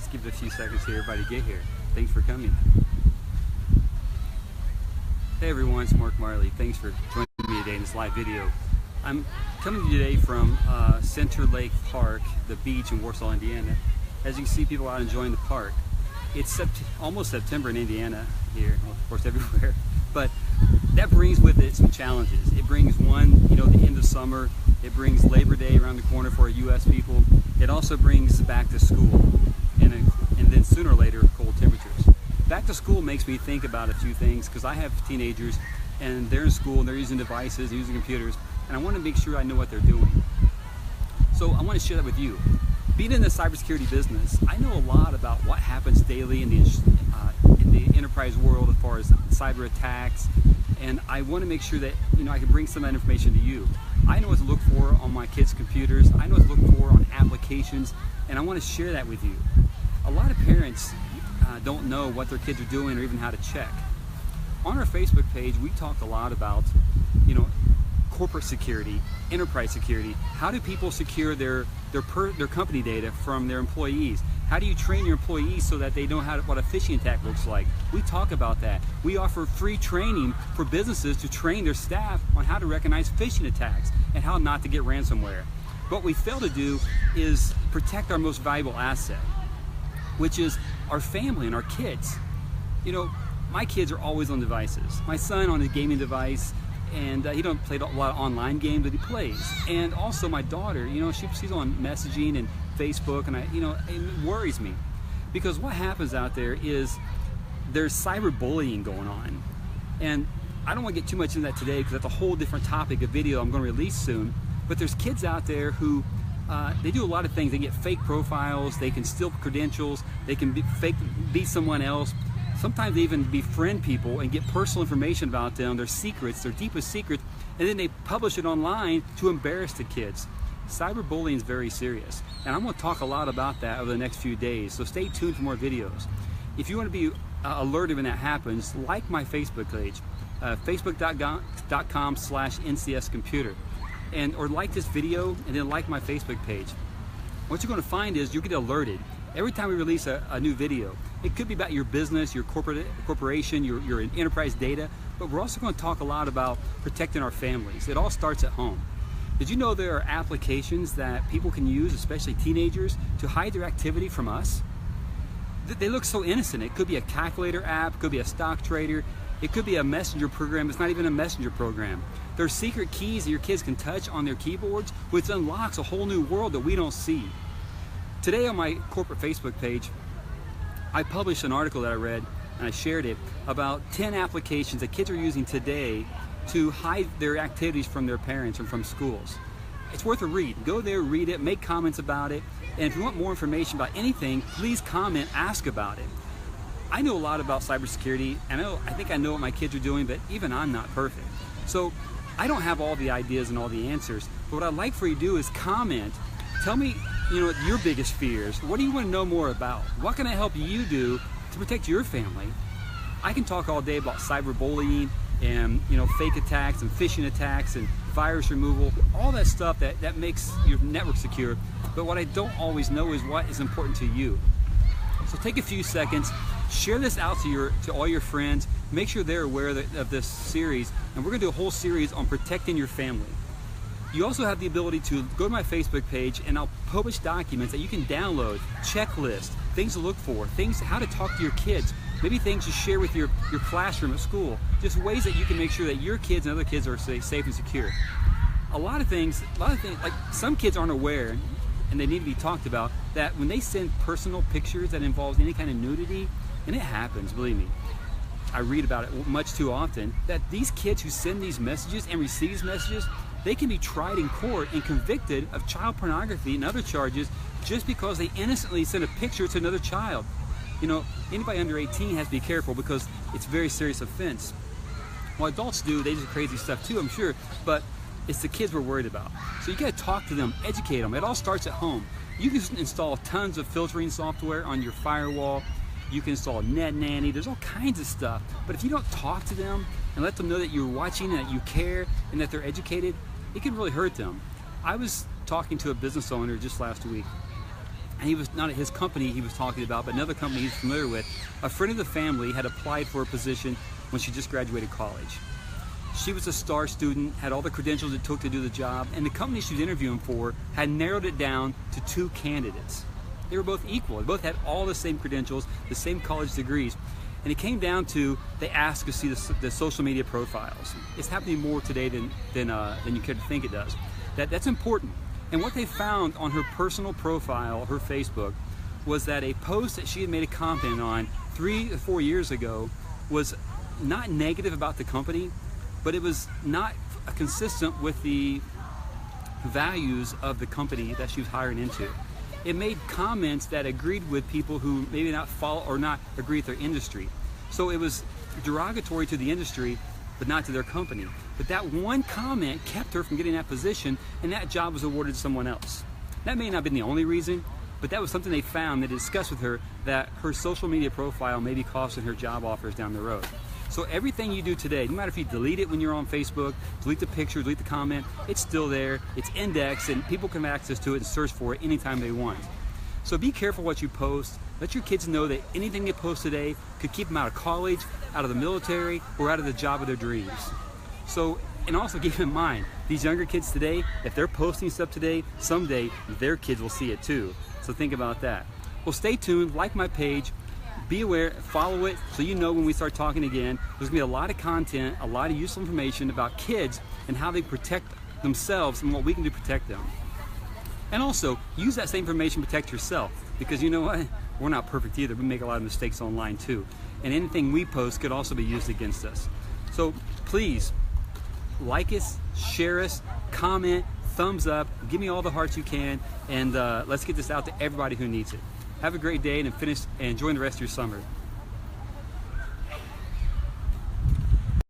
Let's give it a few seconds here, everybody get here. Thanks for coming. Hey everyone, it's Mark Marley. Thanks for joining me today in this live video. I'm coming to you today from Center Lake Park, the beach in Warsaw, Indiana. As you can see, people out enjoying the park. It's almost September in Indiana here, well, of course everywhere, but that brings with it some challenges. It brings one, the end of summer. It brings Labor Day around the corner for our U.S. people. It also brings back to school, and then sooner or later, cold temperatures. Back to school makes me think about a few things because I have teenagers and they're in school and they're using devices, using computers, and I want to make sure I know what they're doing. So I want to share that with you. Being in the cybersecurity business, I know a lot about what happens daily in the enterprise world as far as cyber attacks, and I want to make sure that I can bring some of that information to you. I know what to look for on my kids' computers. I know what to look for on applications, and I want to share that with you. A lot of parents don't know what their kids are doing or even how to check. On our Facebook page, we talk a lot about corporate security, enterprise security. How do people secure their company data from their employees? How do you train your employees so that they know what a phishing attack looks like? We talk about that. We offer free training for businesses to train their staff on how to recognize phishing attacks and how not to get ransomware. What we fail to do is protect our most valuable asset, which is our family and our kids. My kids are always on devices. My son on a gaming device, and he don't play a lot of online games, but he plays. And also my daughter, she's on messaging and Facebook, and it worries me because what happens out there is there's cyberbullying going on, and I don't want to get too much into that today because that's a whole different topic, a video I'm going to release soon. But there's kids out there who they do a lot of things. They get fake profiles, they can steal credentials, they can be someone else. Sometimes they even befriend people and get personal information about them, their secrets, their deepest secrets, and then they publish it online to embarrass the kids. Cyberbullying is very serious, and I'm going to talk a lot about that over the next few days, so stay tuned for more videos. If you want to be alerted when that happens, like my Facebook page, facebook.com/ncscomputer, or like this video and then like my Facebook page. What you're going to find is you'll get alerted every time we release a new video. It could be about your business, your corporation, your enterprise data, but we're also going to talk a lot about protecting our families. It all starts at home. Did you know there are applications that people can use, especially teenagers, to hide their activity from us? They look so innocent. It could be a calculator app, it could be a stock trader, it could be a messenger program. It's not even a messenger program. There are secret keys that your kids can touch on their keyboards, which unlocks a whole new world that we don't see. Today on my corporate Facebook page, I published an article that I read and I shared it about 10 applications that kids are using today to hide their activities from their parents and from schools. It's worth a read. Go there, read it, make comments about it, and if you want more information about anything, please comment, ask about it. I know a lot about cybersecurity, and I think I know what my kids are doing, but even I'm not perfect. So I don't have all the ideas and all the answers, but what I'd like for you to do is comment. Tell me, your biggest fears. What do you want to know more about? What can I help you do to protect your family? I can talk all day about cyberbullying and fake attacks and phishing attacks and virus removal, all that stuff that makes your network secure. But what I don't always know is what is important to you. So take a few seconds, share this out to all your friends, make sure they're aware of this series, and we're going to do a whole series on protecting your family. You also have the ability to go to my Facebook page and I'll publish documents that you can download, checklists, things to look for, things how to talk to your kids, maybe things to share with your classroom at school, just ways that you can make sure that your kids and other kids are safe and secure. A lot of things, like some kids aren't aware, and they need to be talked about, that when they send personal pictures that involves any kind of nudity, and it happens, believe me, I read about it much too often, that these kids who send these messages and receive these messages, they can be tried in court and convicted of child pornography and other charges just because they innocently sent a picture to another child. Anybody under 18 has to be careful because it's a very serious offense. Well, adults do, they do crazy stuff too, I'm sure, but it's the kids we're worried about. So you gotta talk to them, educate them. It all starts at home. You can install tons of filtering software on your firewall. You can install NetNanny, there's all kinds of stuff. But if you don't talk to them and let them know that you're watching and that you care and that they're educated, it can really hurt them. I was talking to a business owner just last week, and he was not at his company he was talking about, but another company he's familiar with. A friend of the family had applied for a position when she just graduated college. She was a star student, had all the credentials it took to do the job, and the company she was interviewing for had narrowed it down to 2 candidates. They were both equal. They both had all the same credentials, the same college degrees. And it came down to, they asked to see the social media profiles. It's happening more today than you could think it does. That's important. And what they found on her personal profile, her Facebook, was that a post that she had made a comment on 3 or 4 years ago was not negative about the company, but it was not consistent with the values of the company that she was hiring into. It made comments that agreed with people who maybe not follow or not agree with their industry. So it was derogatory to the industry, but not to their company. But that one comment kept her from getting that position, and that job was awarded to someone else. That may not have been the only reason, but that was something they found. They discussed with her that her social media profile may be costing her job offers down the road. So everything you do today, no matter if you delete it when you're on Facebook, delete the picture, delete the comment, it's still there, it's indexed, and people can have access to it and search for it anytime they want. So be careful what you post. Let your kids know that anything you post today could keep them out of college, out of the military, or out of the job of their dreams. So, and also keep in mind, these younger kids today, if they're posting stuff today, someday their kids will see it too. So think about that. Well, stay tuned, like my page, be aware, follow it, so you know when we start talking again. There's gonna be a lot of content, a lot of useful information about kids and how they protect themselves and what we can do to protect them. And also, use that same information to protect yourself, because you know what? We're not perfect either. We make a lot of mistakes online too. And anything we post could also be used against us. So please, like us, share us, comment, thumbs up, give me all the hearts you can, and let's get this out to everybody who needs it. Have a great day and enjoy the rest of your summer.